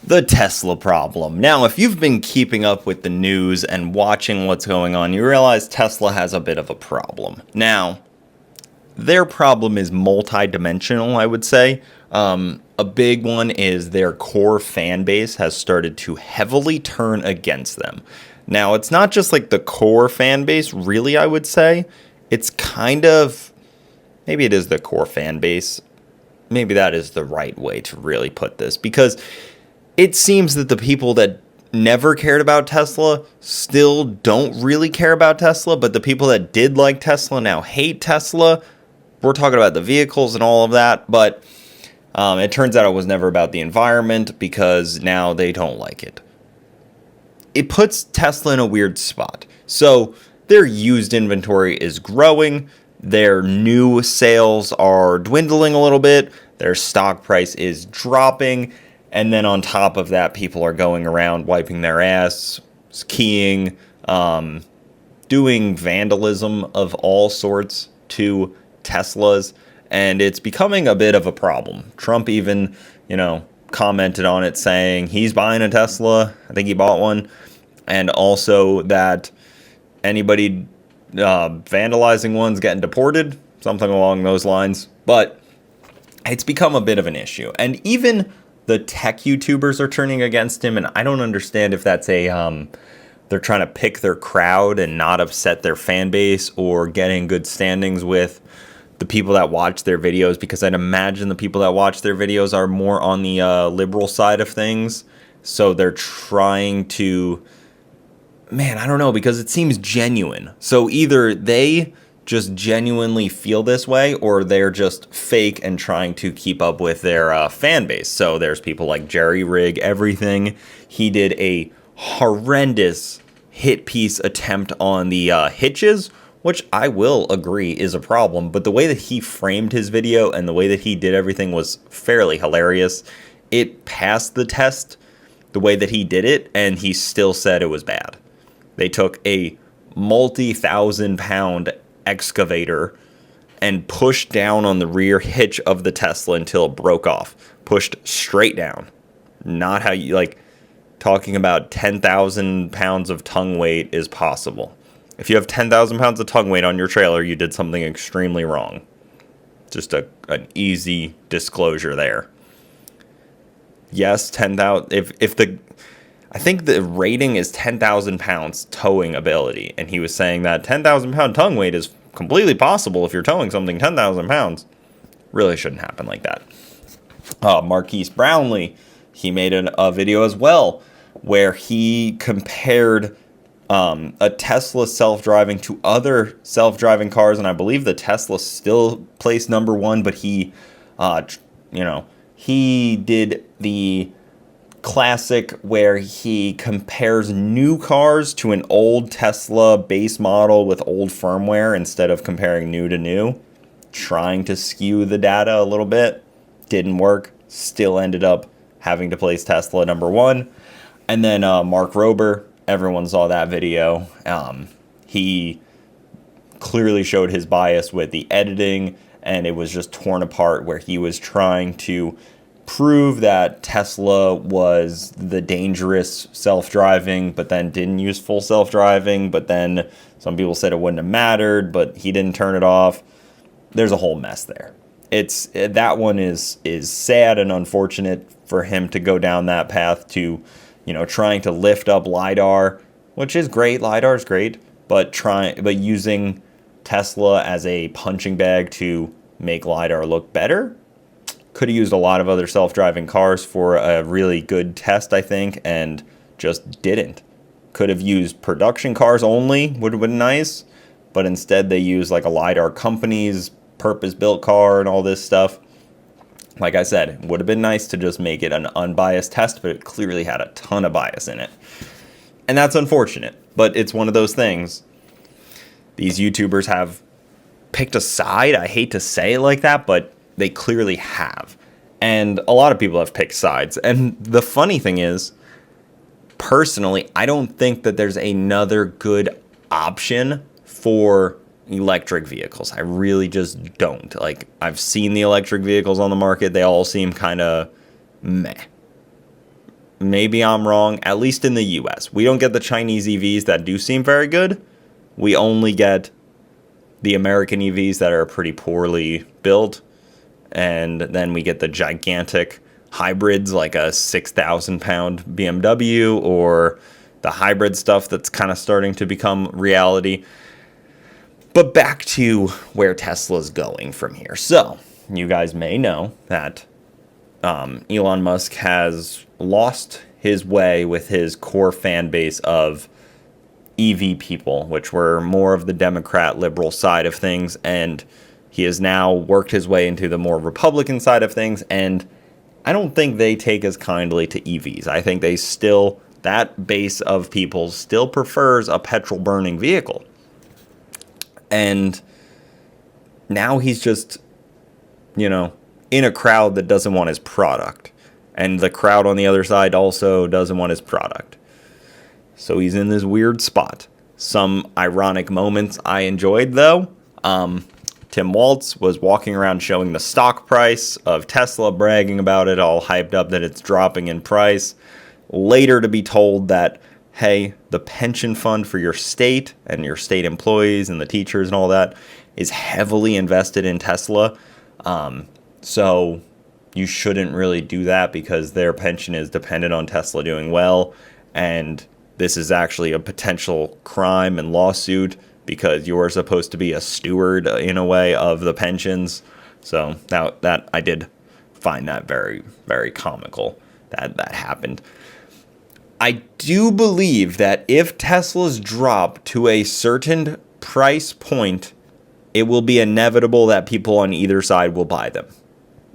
The Tesla problem. Now, if you've been keeping up with the news and watching what's going on, you realize Tesla has a bit of a problem. Now, their problem is multi-dimensional, I would say. A big one is their core fan base has started to heavily turn against them. Now, it's not just like the core fan base, really, I would say. It's kind of, maybe it is the core fan base. Maybe that is the right way to really put this, because it seems that the people that never cared about Tesla still don't really care about Tesla, but the people that did like Tesla now hate Tesla. We're talking about the vehicles and all of that, but it turns out it was never about the environment because now they don't like it. It puts Tesla in a weird spot. So their used inventory is growing. Their new sales are dwindling a little bit. Their stock price is dropping. And then on top of that, people are going around wiping their ass, skiing, doing vandalism of all sorts to Teslas. And it's becoming a bit of a problem. Trump even, commented on it saying he's buying a Tesla. I think he bought one. And also that anybody vandalizing one's getting deported, something along those lines. But it's become a bit of an issue. And even the tech YouTubers are turning against him. And I don't understand if that's they're trying to pick their crowd and not upset their fan base, or getting good standings with the people that watch their videos, because I'd imagine the people that watch their videos are more on the liberal side of things. So they're trying to, I don't know, because it seems genuine. So either they just genuinely feel this way, or they're just fake and trying to keep up with their fan base. So there's people like Jerry Rig Everything. He did a horrendous hit piece attempt on the hitches, which I will agree is a problem, but the way that he framed his video and the way that he did everything was fairly hilarious. It passed the test the way that he did it, and he still said it was bad. They took a multi-thousand-pound excavator and pushed down on the rear hitch of the Tesla until it broke off. Pushed straight down. Not how you, talking about 10,000 pounds of tongue weight is possible. If you have 10,000 pounds of tongue weight on your trailer, you did something extremely wrong. Just an easy disclosure there. Yes, 10,000. I think the rating is 10,000 pounds towing ability, and he was saying that 10,000 pound tongue weight is completely possible if you're towing something 10,000 pounds. Really shouldn't happen like that. Marquise Brownlee, he made a video as well where he compared a Tesla self-driving to other self-driving cars, and I believe the Tesla still placed number one, but he did the classic where he compares new cars to an old Tesla base model with old firmware instead of comparing new to new, trying to skew the data a little bit. Didn't work. Still ended up having to place Tesla number one. And then Mark Rober, everyone saw that video. He clearly showed his bias with the editing, and it was just torn apart where he was trying to prove that Tesla was the dangerous self-driving, but then didn't use full self-driving, but then some people said it wouldn't have mattered, but he didn't turn it off. There's a whole mess there. That one is sad and unfortunate for him to go down that path to, trying to lift up LiDAR, which is great. LiDAR is great, but using Tesla as a punching bag to make LiDAR look better. Could have used a lot of other self-driving cars for a really good test, I think, and just didn't. Could have used production cars only, would have been nice, but instead they used a LiDAR company's purpose-built car and all this stuff. Like I said, it would have been nice to just make it an unbiased test, but it clearly had a ton of bias in it. And that's unfortunate, but it's one of those things. These YouTubers have picked a side. I hate to say it like that, but they clearly have. And a lot of people have picked sides. And the funny thing is, personally, I don't think that there's another good option for electric vehicles. I really just don't. I've seen the electric vehicles on the market. They all seem kind of meh. maybe I'm wrong, at least in the US. We don't get the Chinese EVs that do seem very good. We only get the American EVs that are pretty poorly built. And then we get the gigantic hybrids like a 6,000 pound BMW or the hybrid stuff that's kind of starting to become reality. But back to where Tesla's going from here. So you guys may know that Elon Musk has lost his way with his core fan base of EV people, which were more of the Democrat liberal side of things, and he has now worked his way into the more Republican side of things, and I don't think they take as kindly to EVs. I think that base of people still prefers a petrol burning vehicle. And now he's just, in a crowd that doesn't want his product. And the crowd on the other side also doesn't want his product. So he's in this weird spot. Some ironic moments I enjoyed, though. Tim Waltz was walking around showing the stock price of Tesla, bragging about it, all hyped up that it's dropping in price. Later to be told that, hey, the pension fund for your state and your state employees and the teachers and all that is heavily invested in Tesla. So you shouldn't really do that because their pension is dependent on Tesla doing well. And this is actually a potential crime and lawsuit because you're supposed to be a steward in a way of the pensions. So that I did find that very, very comical that happened. I do believe that if Teslas drop to a certain price point, it will be inevitable that people on either side will buy them.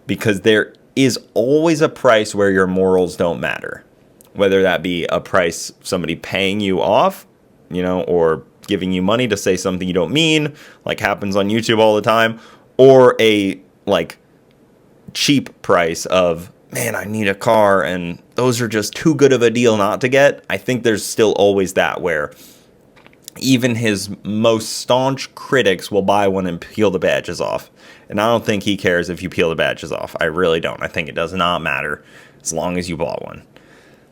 Because there is always a price where your morals don't matter. Whether that be a price somebody paying you off, or giving you money to say something you don't mean, like happens on YouTube all the time, or a cheap price of, man, I need a car, and those are just too good of a deal not to get. I think there's still always that where even his most staunch critics will buy one and peel the badges off. And I don't think he cares if you peel the badges off. I really don't. I think it does not matter as long as you bought one.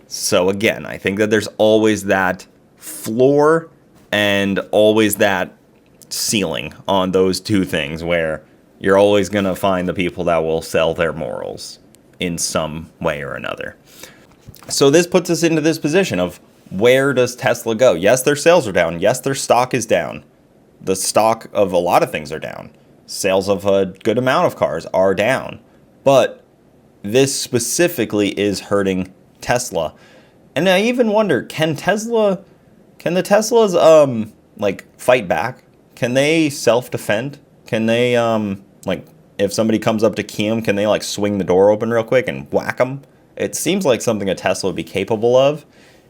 So again, I think that there's always that floor and always that ceiling on those two things where you're always going to find the people that will sell their morals in some way or another. So this puts us into this position of where does Tesla go? Yes, their sales are down. Yes, their stock is down. The stock of a lot of things are down. Sales of a good amount of cars are down. But this specifically is hurting Tesla. And I even wonder, can the Teslas fight back? Can they self-defend? Can they if somebody comes up to key them, can they swing the door open real quick and whack them? It seems like something a Tesla would be capable of.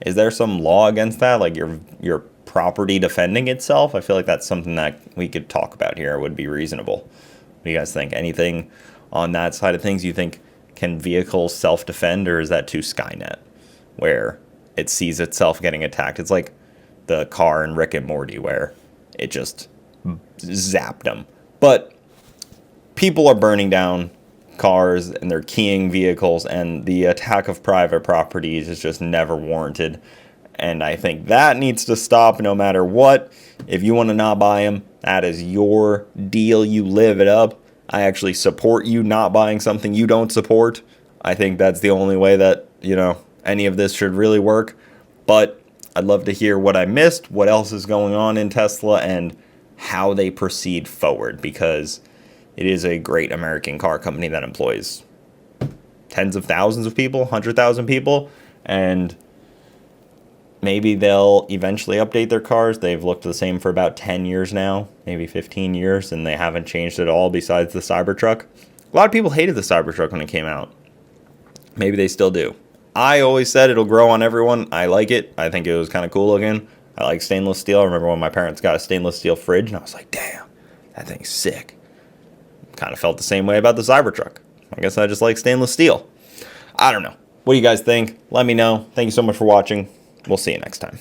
Is there some law against that? Like your property defending itself? I feel like that's something that we could talk about here. It would be reasonable. What do you guys think? Anything on that side of things you think, can vehicles self-defend, or is that too Skynet, where it sees itself getting attacked? It's like the car in Rick and Morty where it just zapped them. But people are burning down cars and they're keying vehicles, and the attack of private properties is just never warranted. And I think that needs to stop no matter what. If you want to not buy them, that is your deal. You live it up. I actually support you not buying something you don't support. I think that's the only way that, any of this should really work. But I'd love to hear what I missed, what else is going on in Tesla, and how they proceed forward, because it is a great American car company that employs tens of thousands of people, 100,000 people, and maybe they'll eventually update their cars. They've looked the same for about 10 years now, maybe 15 years, and they haven't changed at all besides the Cybertruck. A lot of people hated the Cybertruck when it came out. Maybe they still do. I always said it'll grow on everyone. I like it. I think it was kind of cool looking. I like stainless steel. I remember when my parents got a stainless steel fridge, and I was like, damn, that thing's sick. Kind of felt the same way about the Cybertruck. I guess I just like stainless steel. I don't know. What do you guys think? Let me know. Thank you so much for watching. We'll see you next time.